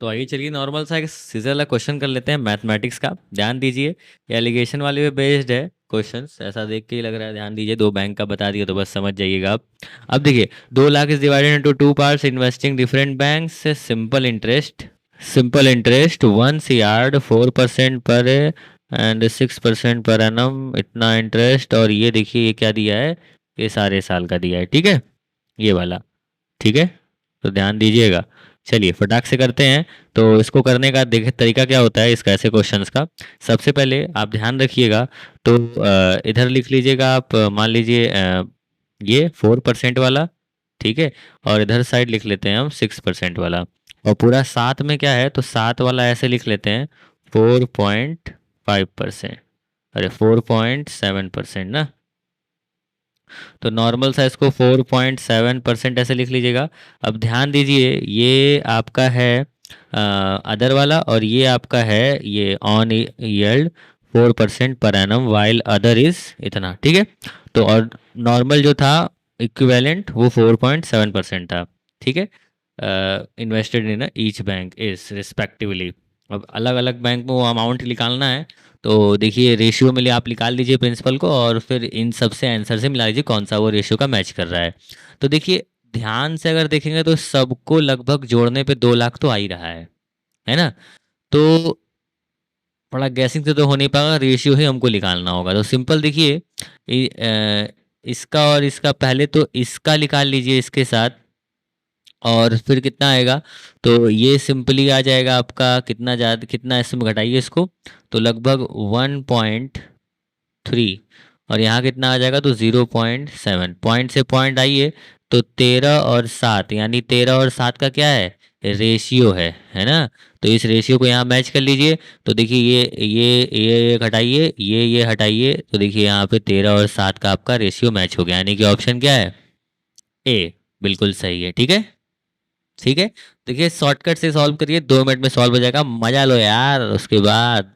तो आइए चलिए नॉर्मल सा एक सीजर वाला क्वेश्चन कर लेते हैं मैथमेटिक्स का। ध्यान दीजिए, ये एलिगेशन वाले पे बेस्ड है क्वेश्चंस, ऐसा देख के ही लग रहा है। ध्यान दीजिए, दो बैंक का बता दिया तो बस समझ जाइएगा आप। अब देखिए, 2 lakh is divided into two parts investing different banks से सिंपल इंटरेस्ट 1 CR 4% पर एंड 6% पर एनम, इतना इंटरेस्ट। और ये देखिए ये क्या दिया है, ये सारे साल का दिया है, ठीक है, ये वाला। ठीक है, तो ध्यान दीजिएगा। चलिए फटाक से करते हैं। तो इसको करने का देखिए तरीका क्या होता है इसका, ऐसे क्वेश्चंस का। सबसे पहले आप ध्यान रखिएगा, तो इधर लिख लीजिएगा आप, मान लीजिए ये 4% वाला, ठीक है। और इधर साइड लिख लेते हैं हम 6% वाला। और पूरा साथ में क्या है, तो साथ वाला ऐसे लिख लेते हैं 4.5%, अरे 4.7% ना। तो नॉर्मल साइज को 4.7% ऐसे लिख लीजिएगा। अब ध्यान दीजिए, ये आपका है अदर वाला, और ये आपका है ये on yield 4% per annum while other is इतना, ठीक है। तो और नॉर्मल जो था इक्विवेलेंट वो 4.7% था, ठीक है। Invested in each bank is respectively. अब अलग अलग बैंक में वो अमाउंट निकालना है। तो देखिए रेशियो में लिए आप निकाल लीजिए प्रिंसिपल को, और फिर इन सब से आंसर से मिला लीजिए कौन सा वो रेशियो का मैच कर रहा है। तो देखिए ध्यान से अगर देखेंगे तो सबको लगभग जोड़ने पे 2 लाख तो आ ही रहा है ना। तो बड़ा गैसिंग से तो हो नहीं पाएगा, रेशियो ही हमको निकालना होगा। तो सिंपल देखिए, इसका और इसका, पहले तो इसका निकाल लीजिए इसके साथ, और फिर कितना आएगा। तो ये सिंपली आ जाएगा आपका कितना, ज़्यादा कितना इसमें घटाइए इसको, तो लगभग 1.3। और यहाँ कितना आ जाएगा, तो 0.7। पॉइंट से पॉइंट आइए, तो 13 और 7, यानी 13 और 7 का क्या है, रेशियो है ना। तो इस रेशियो को यहाँ मैच कर लीजिए। तो देखिए ये घटाइए, ये हटाइए, तो देखिए यहाँ पे 13 और 7 का आपका रेशियो मैच हो गया, यानी कि ऑप्शन क्या है, ए, बिल्कुल सही है, ठीक है। ठीक है, देखिए शॉर्टकट से सॉल्व करिए, 2 मिनट में सॉल्व हो जाएगा, मजा लो यार। उसके बाद